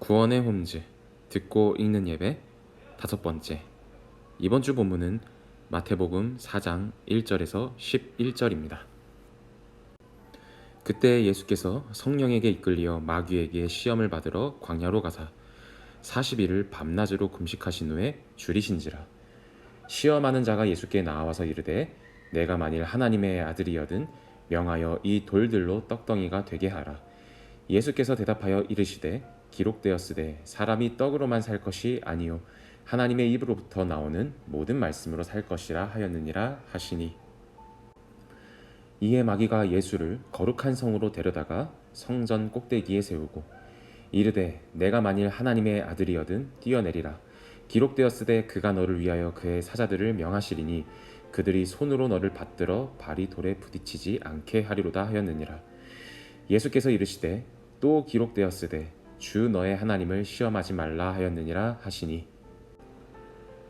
구원의 홈즈, 듣고 읽는 예배 다섯 번째. 이번 주 본문은 마태복음 4장 1절에서 11절입니다. 그때 예수께서 성령에게 이끌리어 마귀에게 시험을 받으러 광야로 가사 40일을 밤낮으로 금식하신 후에 줄이신지라. 시험하는 자가 예수께 나와서 이르되 내가 만일 하나님의 아들이여든 명하여 이 돌들로 떡덩이가 되게 하라. 예수께서 대답하여 이르시되 기록되었으되 사람이 떡으로만 살 것이 아니요 하나님의 입으로부터 나오는 모든 말씀으로 살 것이라 하였느니라 하시니. 이에 마귀가 예수를 거룩한 성으로 데려다가 성전 꼭대기에 세우고 이르되 내가 만일 하나님의 아들이여든 뛰어내리라. 기록되었으되 그가 너를 위하여 그의 사자들을 명하시리니 그들이 손으로 너를 받들어 발이 돌에 부딪히지 않게 하리로다 하였느니라. 예수께서 이르시되 또 기록되었으되 주 너의 하나님을 시험하지 말라 하였느니라 하시니.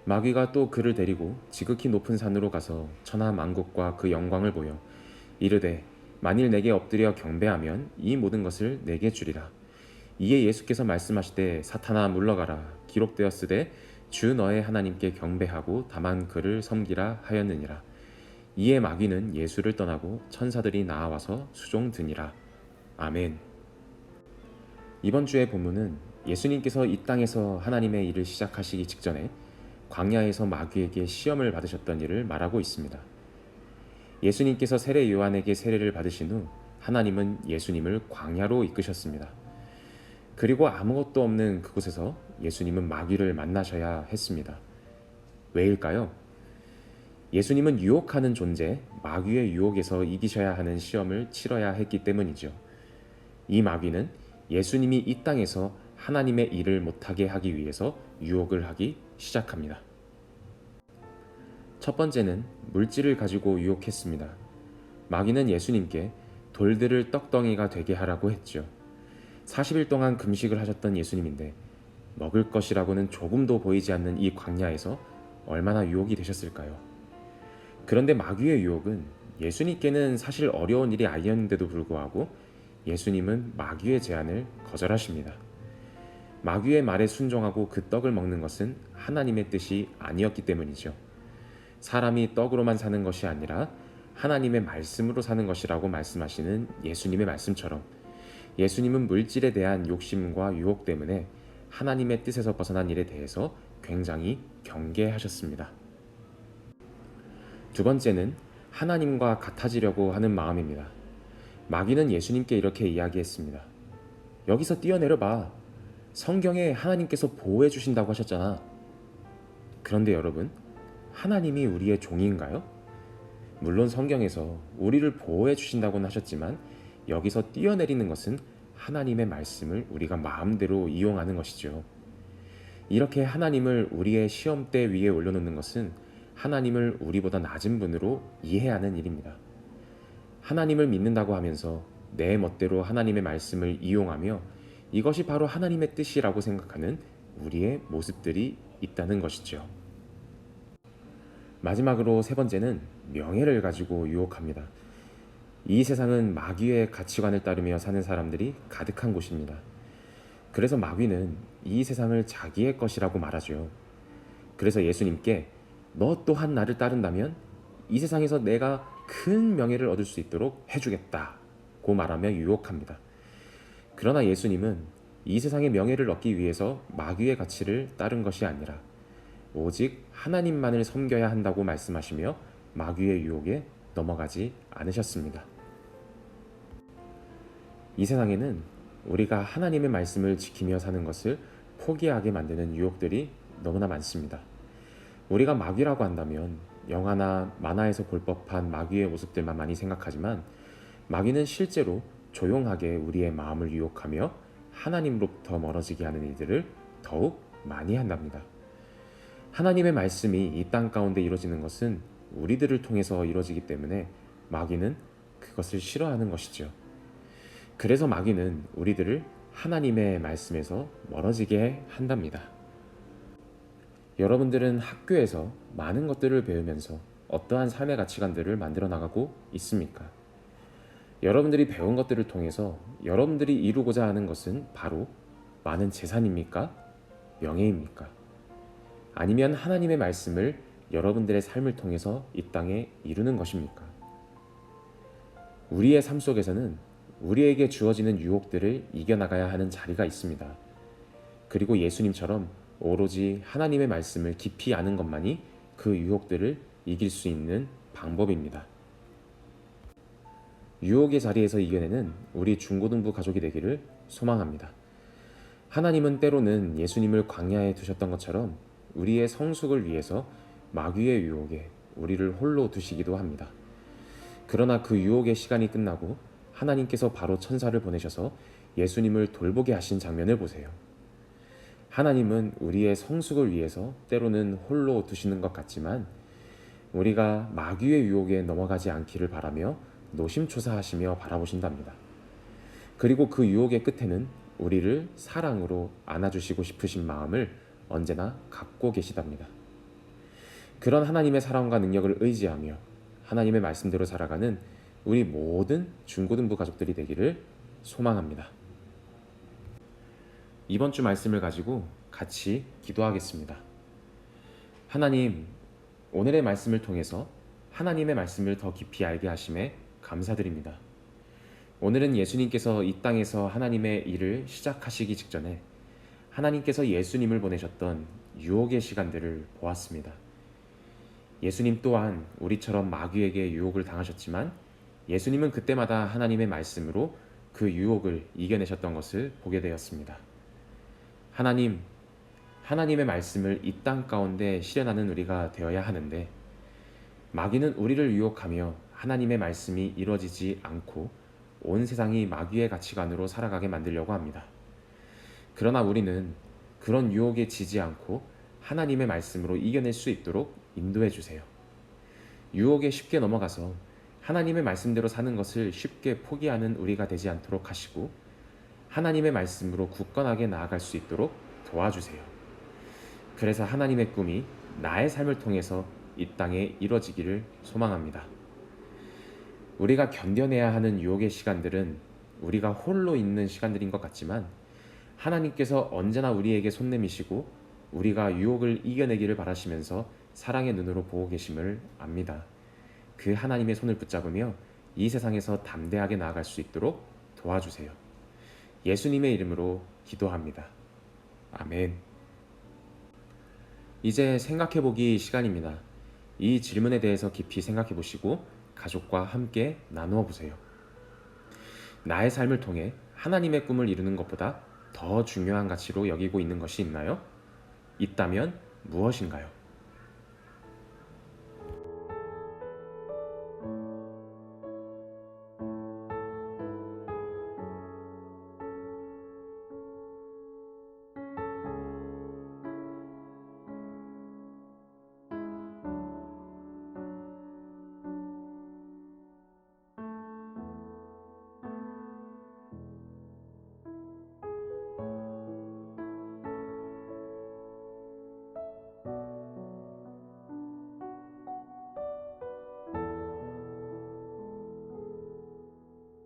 마귀가 또 그를 데리고 지극히 높은 산으로 가서 천하 만국과 그 영광을 보여 이르되 만일 내게 엎드려 경배하면 이 모든 것을 내게 주리라. 이에 예수께서 말씀하시되 사탄아 물러가라. 기록되었으되 주 너의 하나님께 경배하고 다만 그를 섬기라 하였느니라. 이에 마귀는 예수를 떠나고 천사들이 나와서 수종드니라. 아멘. 이번 주의 본문은 예수님께서 이 땅에서 하나님의 일을 시작하시기 직전에 광야에서 마귀에게 시험을 받으셨던 일을 말하고 있습니다. 예수님께서 세례 요한에게 세례를 받으신 후 하나님은 예수님을 광야로 이끄셨습니다. 그리고 아무것도 없는 그곳에서 예수님은 마귀를 만나셔야 했습니다. 왜일까요? 예수님은 유혹하는 존재, 마귀의 유혹에서 이기셔야 하는 시험을 치러야 했기 때문이죠. 이 마귀는 예수님이 이 땅에서 하나님의 일을 못하게 하기 위해서 유혹을 하기 시작합니다. 첫 번째는 물질을 가지고 유혹했습니다. 마귀는 예수님께 돌들을 떡덩이가 되게 하라고 했죠. 40일 동안 금식을 하셨던 예수님인데 먹을 것이라고는 조금도 보이지 않는 이 광야에서 얼마나 유혹이 되셨을까요? 그런데 마귀의 유혹은 예수님께는 사실 어려운 일이 아니었는데도 불구하고 예수님은 마귀의 제안을 거절하십니다. 마귀의 말에 순종하고 그 떡을 먹는 것은 하나님의 뜻이 아니었기 때문이죠. 사람이 떡으로만 사는 것이 아니라 하나님의 말씀으로 사는 것이라고 말씀하시는 예수님의 말씀처럼 예수님은 물질에 대한 욕심과 유혹 때문에 하나님의 뜻에서 벗어난 일에 대해서 굉장히 경계하셨습니다. 두 번째는 하나님과 같아지려고 하는 마음입니다. 마귀는 예수님께 이렇게 이야기했습니다. 여기서 뛰어내려 봐. 성경에 하나님께서 보호해 주신다고 하셨잖아. 그런데 여러분, 하나님이 우리의 종인가요? 물론 성경에서 우리를 보호해 주신다고는 하셨지만 여기서 뛰어내리는 것은 하나님의 말씀을 우리가 마음대로 이용하는 것이죠. 이렇게 하나님을 우리의 시험대 위에 올려놓는 것은 하나님을 우리보다 낮은 분으로 이해하는 일입니다. 하나님을 믿는다고 하면서 내 멋대로 하나님의 말씀을 이용하며 이것이 바로 하나님의 뜻이라고 생각하는 우리의 모습들이 있다는 것이죠. 마지막으로 세 번째는 명예를 가지고 유혹합니다. 이 세상은 마귀의 가치관을 따르며 사는 사람들이 가득한 곳입니다. 그래서 마귀는 이 세상을 자기의 것이라고 말하죠. 그래서 예수님께 너 또한 나를 따른다면 이 세상에서 내가 큰 명예를 얻을 수 있도록 해주겠다고 말하며 유혹합니다. 그러나 예수님은 이 세상의 명예를 얻기 위해서 마귀의 가치를 따른 것이 아니라 오직 하나님만을 섬겨야 한다고 말씀하시며 마귀의 유혹에 넘어가지 않으셨습니다. 이 세상에는 우리가 하나님의 말씀을 지키며 사는 것을 포기하게 만드는 유혹들이 너무나 많습니다. 우리가 마귀라고 한다면 영화나 만화에서 볼 법한 마귀의 모습들만 많이 생각하지만 마귀는 실제로 조용하게 우리의 마음을 유혹하며 하나님으로부터 멀어지게 하는 일들을 더욱 많이 한답니다. 하나님의 말씀이 이 땅 가운데 이루어지는 것은 우리들을 통해서 이루어지기 때문에 마귀는 그것을 싫어하는 것이죠. 그래서 마귀는 우리들을 하나님의 말씀에서 멀어지게 한답니다. 여러분들은 학교에서 많은 것들을 배우면서 어떠한 삶의 가치관들을 만들어 나가고 있습니까? 여러분들이 배운 것들을 통해서 여러분들이 이루고자 하는 것은 바로 많은 재산입니까? 명예입니까? 아니면 하나님의 말씀을 여러분들의 삶을 통해서 이 땅에 이루는 것입니까? 우리의 삶 속에서는 우리에게 주어지는 유혹들을 이겨나가야 하는 자리가 있습니다. 그리고 예수님처럼 오로지 하나님의 말씀을 깊이 아는 것만이 그 유혹들을 이길 수 있는 방법입니다. 유혹의 자리에서 이겨내는 우리 중고등부 가족이 되기를 소망합니다. 하나님은 때로는 예수님을 광야에 두셨던 것처럼 우리의 성숙을 위해서 마귀의 유혹에 우리를 홀로 두시기도 합니다. 그러나 그 유혹의 시간이 끝나고 하나님께서 바로 천사를 보내셔서 예수님을 돌보게 하신 장면을 보세요. 하나님은 우리의 성숙을 위해서 때로는 홀로 두시는 것 같지만 우리가 마귀의 유혹에 넘어가지 않기를 바라며 노심초사하시며 바라보신답니다. 그리고 그 유혹의 끝에는 우리를 사랑으로 안아주시고 싶으신 마음을 언제나 갖고 계시답니다. 그런 하나님의 사랑과 능력을 의지하며 하나님의 말씀대로 살아가는 우리 모든 중고등부 가족들이 되기를 소망합니다. 이번 주 말씀을 가지고 같이 기도하겠습니다. 하나님, 오늘의 말씀을 통해서 하나님의 말씀을 더 깊이 알게 하심에 감사드립니다. 오늘은 예수님께서 이 땅에서 하나님의 일을 시작하시기 직전에 하나님께서 예수님을 보내셨던 유혹의 시간들을 보았습니다. 예수님 또한 우리처럼 마귀에게 유혹을 당하셨지만 예수님은 그때마다 하나님의 말씀으로 그 유혹을 이겨내셨던 것을 보게 되었습니다. 하나님, 하나님의 말씀을 이 땅 가운데 실현하는 우리가 되어야 하는데 마귀는 우리를 유혹하며 하나님의 말씀이 이루어지지 않고 온 세상이 마귀의 가치관으로 살아가게 만들려고 합니다. 그러나 우리는 그런 유혹에 지지 않고 하나님의 말씀으로 이겨낼 수 있도록 인도해 주세요. 유혹에 쉽게 넘어가서 하나님의 말씀대로 사는 것을 쉽게 포기하는 우리가 되지 않도록 하시고 하나님의 말씀으로 굳건하게 나아갈 수 있도록 도와주세요. 그래서 하나님의 꿈이 나의 삶을 통해서 이 땅에 이루어지기를 소망합니다. 우리가 견뎌내야 하는 유혹의 시간들은 우리가 홀로 있는 시간들인 것 같지만 하나님께서 언제나 우리에게 손 내미시고 우리가 유혹을 이겨내기를 바라시면서 사랑의 눈으로 보고 계심을 압니다. 그 하나님의 손을 붙잡으며 이 세상에서 담대하게 나아갈 수 있도록 도와주세요. 예수님의 이름으로 기도합니다. 아멘. 이제 생각해보기 시간입니다. 이 질문에 대해서 깊이 생각해 보시고 가족과 함께 나누어 보세요. 나의 삶을 통해 하나님의 꿈을 이루는 것보다 더 중요한 가치로 여기고 있는 것이 있나요? 있다면 무엇인가요?